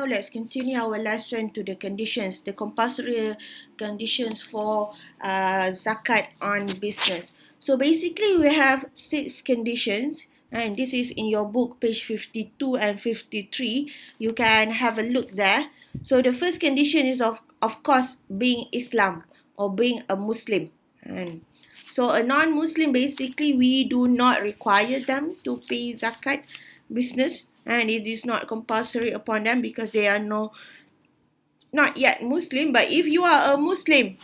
let's continue our lesson to the conditions, the compulsory conditions for zakat on business. So basically, we have 6 conditions, and this is in your book, page 52 and 53. You can have a look there. So the first condition is of course being Islam or being a Muslim. And so a non-Muslim, basically, we do not require them to pay zakat business, and it is not compulsory upon them because they are not yet Muslim. But if you are a Muslim,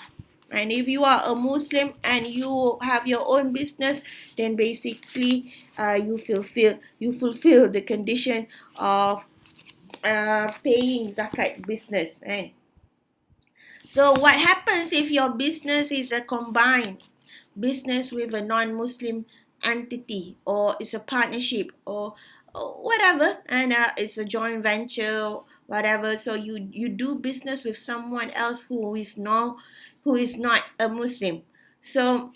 and if you are a Muslim and you have your own business, then basically you fulfill the condition of paying zakat business. Right? So what happens if your business is a combined business with a non-Muslim entity, or it's a partnership, or whatever, and it's a joint venture, whatever? So you do business with someone else who is not a Muslim. So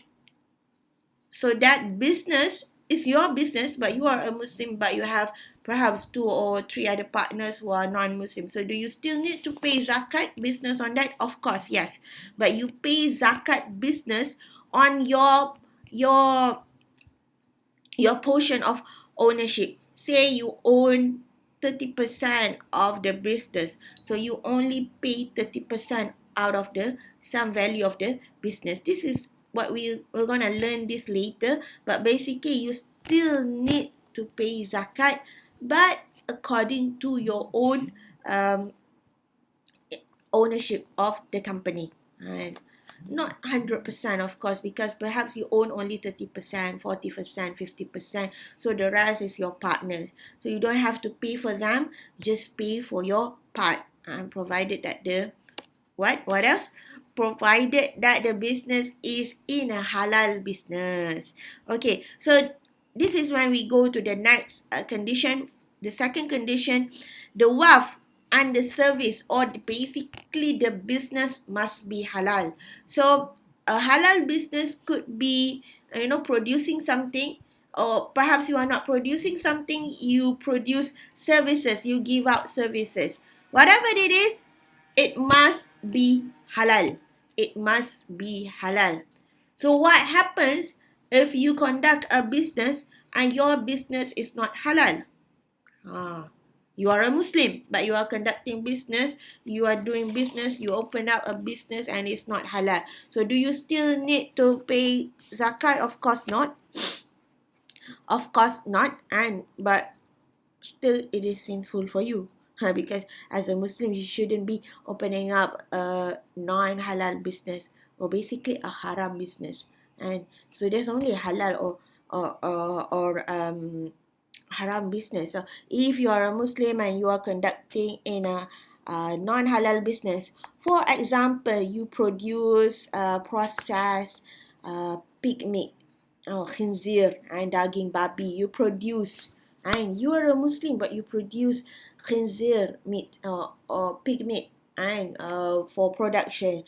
that business is your business, but you are a Muslim, but you have perhaps 2 or 3 other partners who are non-Muslim. So do you still need to pay zakat business on that? Of course, yes. But you pay zakat business on your portion of ownership. Say you own 30% of the business, so you only pay 30% out of the some value of the business. This is what we're going to learn this later, but basically you still need to pay zakat, but according to your own ownership of the company. Right? Not 100%, of course, because perhaps you own only 30%, 40%, 50%. So the rest is your partners. So you don't have to pay for them, just pay for your part. Provided that what else? Provided that the business is in a halal business. Okay, so this is when we go to the next condition. The second condition, the wealth and the service, or basically the business, must be halal. So a halal business could be producing something, or perhaps you are not producing something, you produce services, you give out services. Whatever it is, it must be halal. It must be halal. So what happens if you conduct a business and your business is not halal? You are a Muslim, but you are conducting business, you are doing business, you open up a business and it's not halal. So do you still need to pay zakat? Of course not. Of course not. But still it is sinful for you. Because as a Muslim, you shouldn't be opening up a non-halal business, or basically a haram business. And so there's only halal or haram business. So if you are a Muslim and you are conducting in a non-halal business, for example, you produce processed pig meat, khinzir, and daging babi. You produce, and you are a Muslim, but you produce khinzir meat or pig meat, and for production,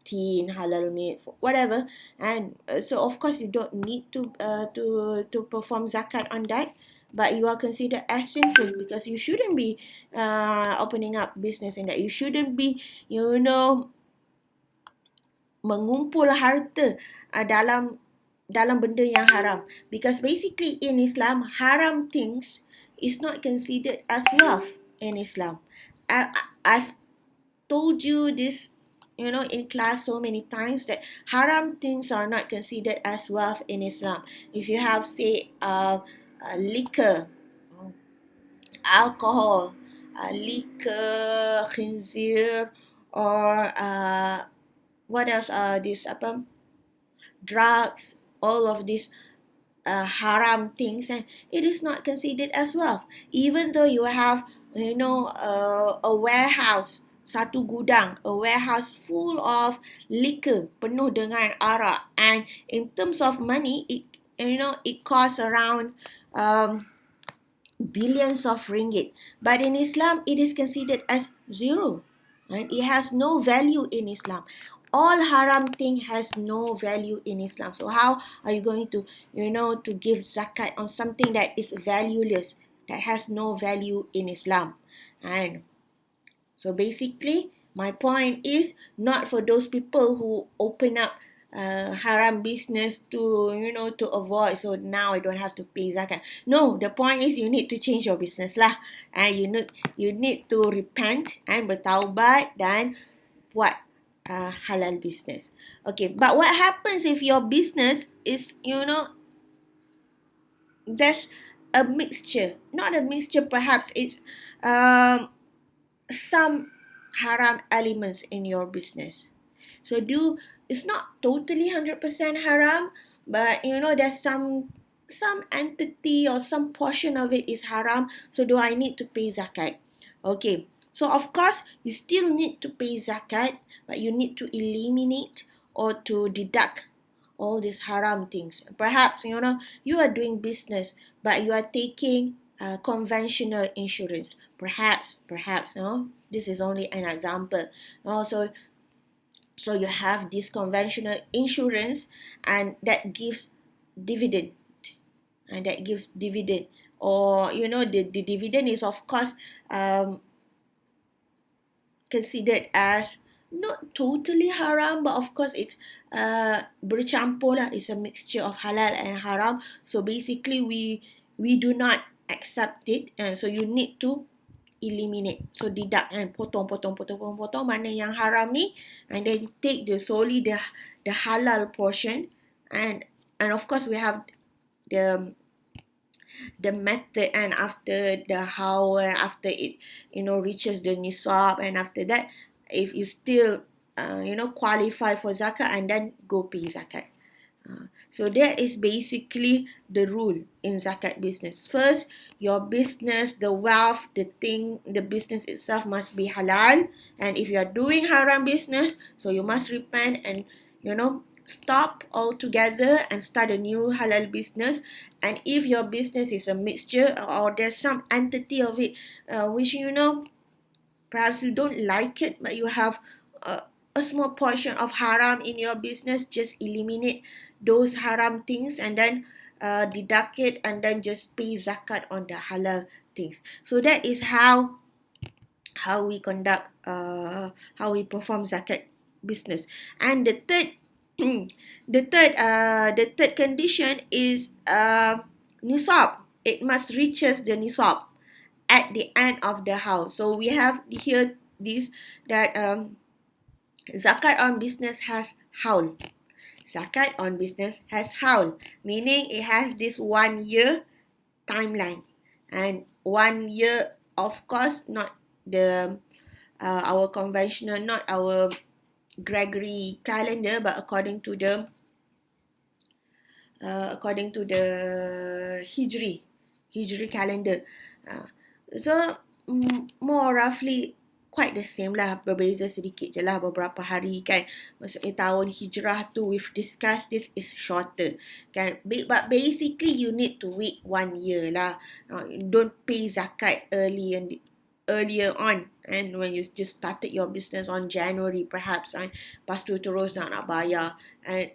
tin, halal meat, whatever. And so of course you don't need to perform zakat on that, but you are considered as sinful because you shouldn't be opening up business in that. You shouldn't be mengumpul harta dalam benda yang haram, because basically in Islam, haram things is not considered as wealth in Islam. I've told you this in class so many times, that haram things are not considered as wealth in Islam. If you have, say, liquor, alcohol, liquor, khinzir, or what else? Drugs, all of these haram things, and it is not considered as wealth. Even though you have a warehouse, satu gudang, a warehouse full of liquor, penuh dengan arak, and in terms of money, it costs around billions of ringgit. But in Islam, it is considered as zero, and it has no value in Islam. All haram thing has no value in Islam. So how are you going to to give zakat on something that is valueless, that has no value in Islam? And So basically, my point is not for those people who open up haram business to, to avoid. So now I don't have to pay zakat. No, the point is you need to change your business lah, and you need to repent and bertaubat dan buat halal business. Okay, but what happens if your business is, there's a mixture, not a mixture, perhaps it's um some haram elements in your business. So it's not totally 100% haram, but there's some entity or some portion of it is haram. So do I need to pay zakat? Okay. So of course you still need to pay zakat, but you need to eliminate or to deduct all these haram things. Perhaps you are doing business, but you are taking conventional insurance. Perhaps, no. This is only an example. So you have this conventional insurance, and that gives dividend, or the dividend is of course considered as not totally haram, but of course it's bercampur lah. It's a mixture of halal and haram. So basically we do not accept it, and so you need to eliminate. So deduct and potong mana yang haram ni, and then take solely the halal portion, and of course we have the method, and after the how, and after it reaches the nisab, and after that if you still qualify for zakat, and then go pay zakat. So that is basically the rule in zakat business. First, your business, the wealth, the business itself must be halal. And if you are doing haram business, so you must repent and stop altogether and start a new halal business. And if your business is a mixture, or there's some entity of it which perhaps you don't like it, but you have a small portion of haram in your business, just eliminate those haram things, and then deduct it, and then just pay zakat on the halal things. So that is how we conduct, how we perform zakat business. And the third the third condition is nisab. It must reaches the nisab at the end of the house. So we have here this, that zakat on business has haul. Zakat on business has haul, meaning it has this 1 year timeline. And 1 year, of course, not the our conventional, not our Gregory calendar, but according to the Hijri calendar. So more roughly quite the same lah, berbeza sedikit je lah, beberapa hari kan. Maksudnya tahun hijrah tu, we've discussed this is shorter kan. But basically you need to wait 1 year lah. Don't pay zakat earlier on, and when you just started your business on January perhaps, and lepas tu terus nak bayar, and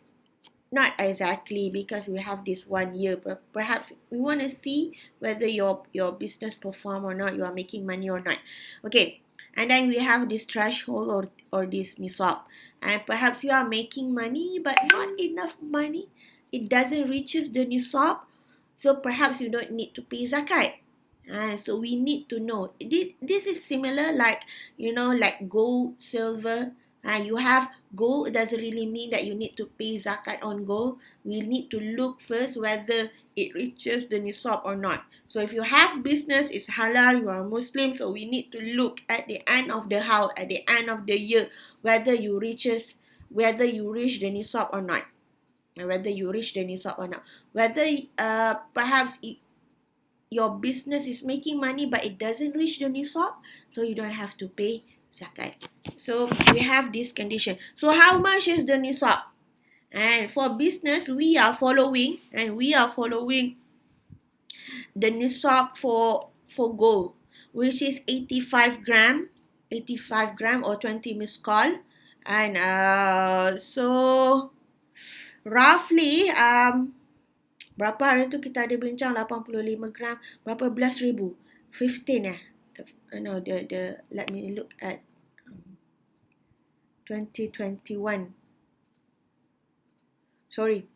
not exactly, because we have this 1 year, but perhaps we want to see whether your business perform or not, you are making money or not. Okay, and then we have this threshold, or this nisab, and perhaps you are making money but not enough money, it doesn't reaches the nisab, so perhaps you don't need to pay zakat. So we need to know. This is similar like like gold, silver. You have gold, it doesn't really mean that you need to pay zakat on gold. We need to look first whether it reaches the nisab or not. So if you have business, it's halal, you are Muslim, so we need to look at the end of the house, at the end of the year, whether you reach the nisab or not. Whether perhaps your business is making money but it doesn't reach the nisab, so you don't have to pay zakat. So we have this condition. So how much is the nisab? And for business, we are following the nisab for gold, which is 85 gram or 20 misqal. And so roughly berapa hari tu kita ada bincang 85 gram, berapa belas ribu? 15 no, the let me look at 2021. Sorry,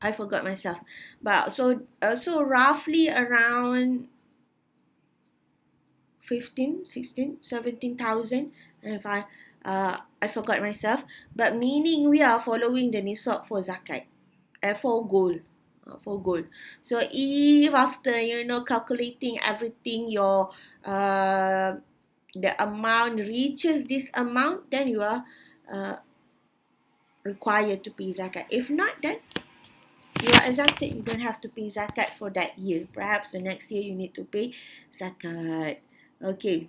I forgot myself. But so roughly around 15, 16, 17,000. And if I forgot myself. But meaning we are following the nisab for zakat. For gold. For gold. So if after, calculating everything, your the amount reaches this amount, then you are required to pay zakat. If not, then you are exempted. You don't have to pay zakat for that year. Perhaps the next year you need to pay zakat. Okay.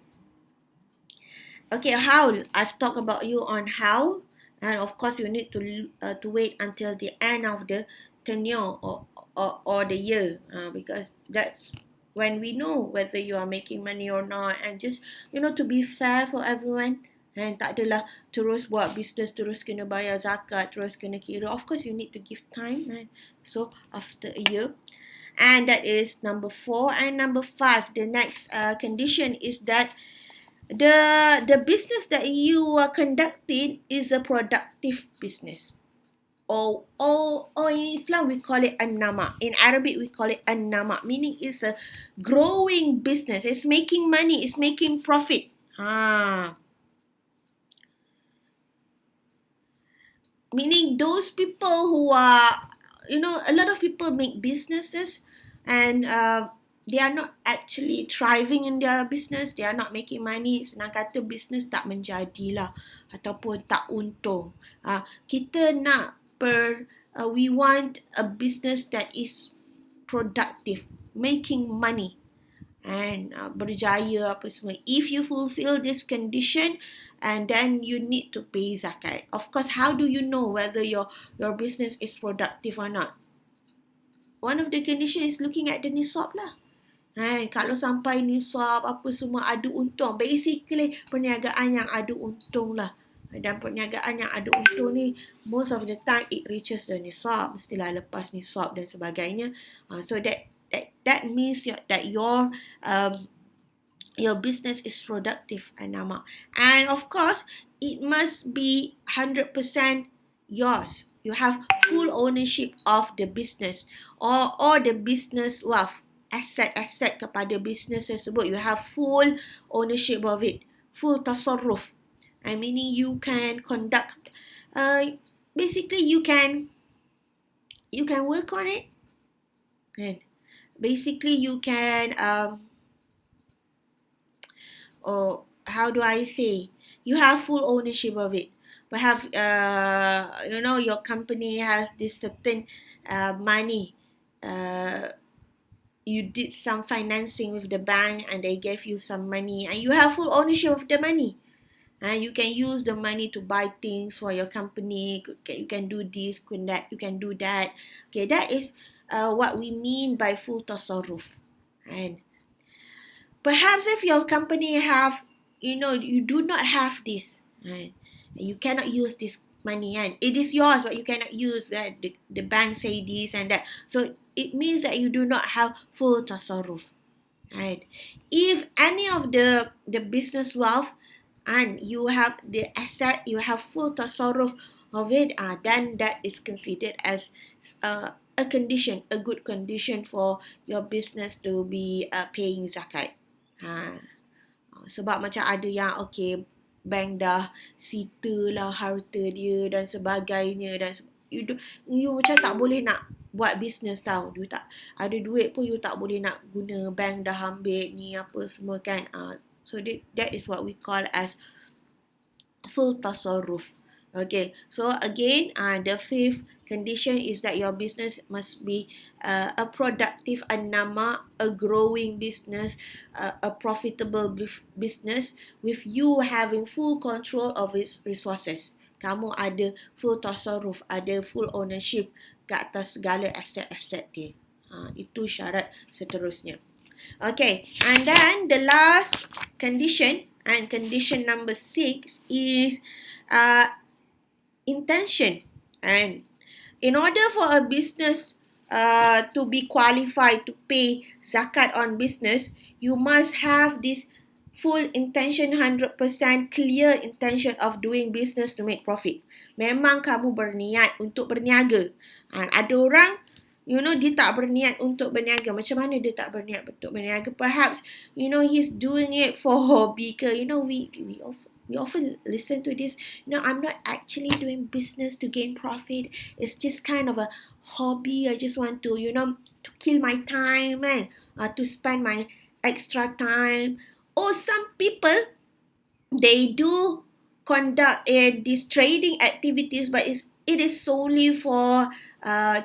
Okay, how? I've talked about you on how, and of course you need to wait until the end of the tenure or the year, because that's when we know whether you are making money or not, and just to be fair for everyone. And tak adalah terus buat business, terus kena bayar zakat, terus kena kira. Of course you need to give time, right? So after a year. And that is number 4. And number 5, the next condition is that the business that you are conducting is a productive business. Or in Islam we call it an-nama. In Arabic we call it an-nama, meaning it's a growing business. It's making money, it's making profit. Meaning those people who are, a lot of people make businesses and they are not actually thriving in their business. They are not making money. Senang kata business tak menjadilah ataupun tak untung. Kita nak we want a business that is productive, making money and berjaya apa semua. If you fulfill this condition, and then you need to pay zakat. Of course, how do you know whether your business is productive or not? One of the condition is looking at the nisab lah. Kalau sampai nisab apa semua ada untung, basically perniagaan yang ada untung lah. Dan perniagaan yang ada untung ni, most of the time it reaches the nisab, mestilah lepas nisab dan sebagainya. So that means that your business is productive, Anama. And of course, it must be 100% yours. You have full ownership of the business or the business wealth, asset kepada business tersebut. You have full ownership of it, full tasarruf. Meaning you can conduct, basically you can work on it. And basically you can or how do I say, you have full ownership of it. Perhaps your company has this certain money. You did some financing with the bank and they gave you some money and you have full ownership of the money. And you can use the money to buy things for your company. You can do this, you can do that. Okay, that is what we mean by full tasarruf. And perhaps if your company have, you do not have this, right? You cannot use this money, and it is yours, but you cannot use that. The bank say this and that. So it means that you do not have full tasarruf, right? If any of the business wealth and you have the asset, you have full tasarruf of it, then that is considered as a condition, a good condition for your business to be paying zakat. Sebab macam ada yang bank dah sita lah harta dia dan sebagainya, dan you macam tak boleh nak buat business tau. You tak ada duit pun, you tak boleh nak guna, bank dah ambil ni apa semua kan. So that is what we call as full tasarruf. Okay, so again, the 5th condition is that your business must be a productive an-nama, a growing business, a profitable business with you having full control of its resources. Kamu ada full tasarruf, ada full ownership ke atas segala aset-aset dia. Itu syarat seterusnya. Okay, and then the last condition, and condition number 6 is intention. And in order for a business to be qualified to pay zakat on business, you must have this full intention, 100% clear intention of doing business to make profit. Memang kamu berniat untuk berniaga. Ada orang, dia tak berniat untuk berniaga. Macam mana dia tak berniat untuk berniaga? Perhaps, he's doing it for hobby ke. We often listen to this. I'm not actually doing business to gain profit. It's just kind of a hobby. I just want to, to kill my time and to spend my extra time. Or some people, they do conduct these trading activities, but it is solely for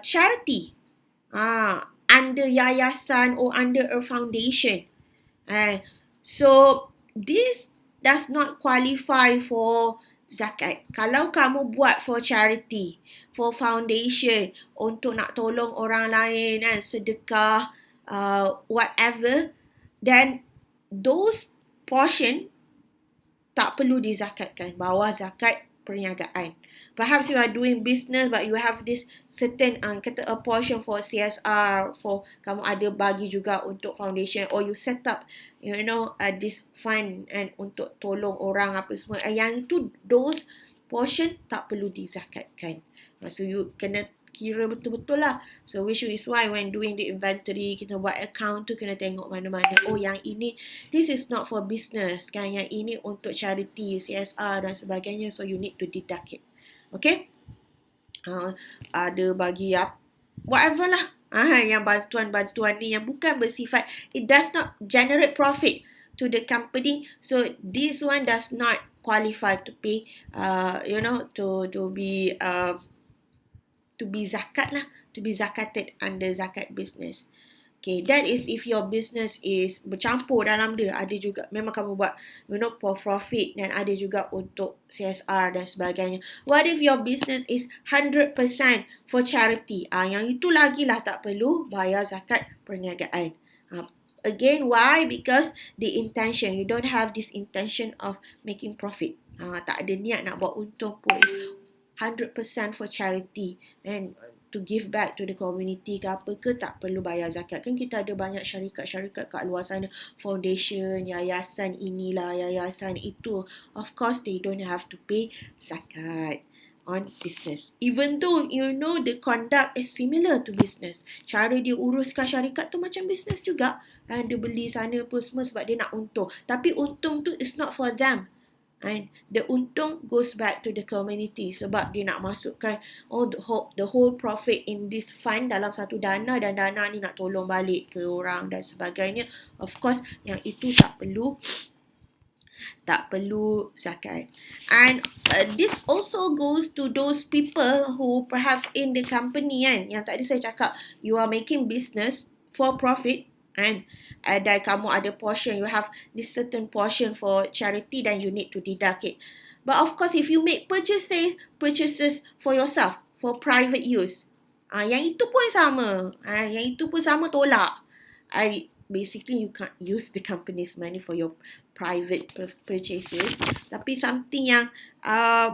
charity, under yayasan or under a foundation. So this does not qualify for zakat. Kalau kamu buat for charity, for foundation, untuk nak tolong orang lain, sedekah, whatever, then those portion tak perlu dizakatkan, bawah zakat perniagaan. Perhaps you are doing business but you have this certain a portion for CSR, for kamu ada bagi juga untuk foundation, or you set up this fund untuk tolong orang apa semua. Yang itu, those portion tak perlu dizakatkan. So you kena kira betul-betul lah. So which is why when doing the inventory, kita buat account tu kena tengok mana-mana. Oh, yang ini, this is not for business kan. Yang ini untuk charity, CSR dan sebagainya. So you need to deduct it. Okay? Ada bagi whatever lah. Yang bantuan-bantuan ni yang bukan bersifat, it does not generate profit to the company. So this one does not qualify to pay, to be zakat lah, to be zakated under zakat business. Okay, that is if your business is bercampur dalam dia. Ada juga, memang kamu buat, for profit, dan ada juga untuk CSR dan sebagainya. What if your business is 100% for charity? Yang itu lagi lah tak perlu bayar zakat perniagaan. Again, why? Because the intention, you don't have this intention of making profit. Tak ada niat nak buat untung pun. It's 100% for charity and to give back to the community ke apa ke, tak perlu bayar zakat. Kan kita ada banyak syarikat-syarikat kat luar sana, foundation, yayasan inilah, yayasan itu. Of course, they don't have to pay zakat on business. Even though, the conduct is similar to business. Cara dia uruskan syarikat tu macam business juga. Dan dia beli sana apa semua sebab dia nak untung. Tapi untung tu is not for them. And the untung goes back to the community sebab dia nak masukkan the whole profit in this fund dalam satu dana, dan dana ni nak tolong balik ke orang dan sebagainya. Of course, yang itu tak perlu zakat. And this also goes to those people who perhaps in the company yang tadi saya cakap, you are making business for profit and dan kamu ada portion, you have this certain portion for charity, then you need to deduct it. But of course, if you make purchases for yourself, for private use, yang itu pun sama, tolak. Basically, you can't use the company's money for your private purchases. Tapi something yang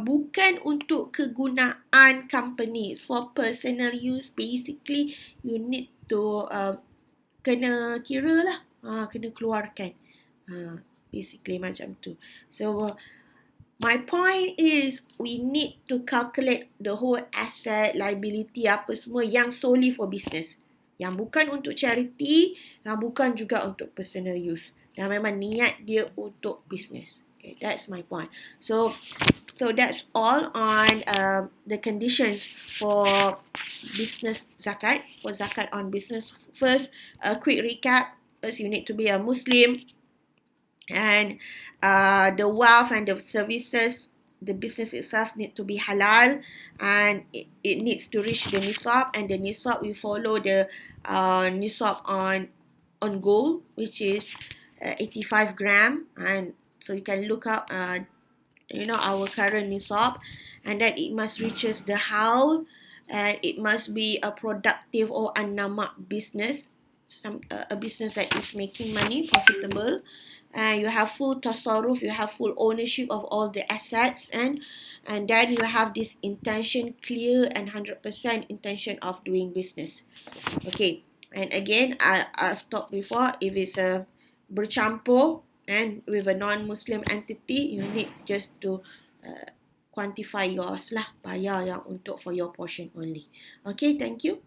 bukan untuk kegunaan company, for personal use, basically, you need to kena kira lah, kena keluarkan. Basically macam tu. So, my point is, we need to calculate the whole asset, liability, apa semua yang solely for business. Yang bukan untuk charity, yang bukan juga untuk personal use. Dan memang niat dia untuk business. Okay, that's my point. So that's all on the conditions for business zakat, for zakat on business. First, a quick recap. First, you need to be a Muslim, and the wealth and the services, the business itself need to be halal, and it needs to reach the nisab, and the nisab we follow the nisab on gold, which is 85 gram, and so you can look up our current nisab, and that it must reaches the haul, and it must be a productive or a namak business, a business that is making money, profitable, and you have full tasarruf, you have full ownership of all the assets, and then you have this intention clear and 100% intention of doing business. Okay, and again, I've talked before, if it's a bercampur and with a non-Muslim entity, you need just to quantify yours lah, bayar yang untuk for your portion only. Okay, thank you.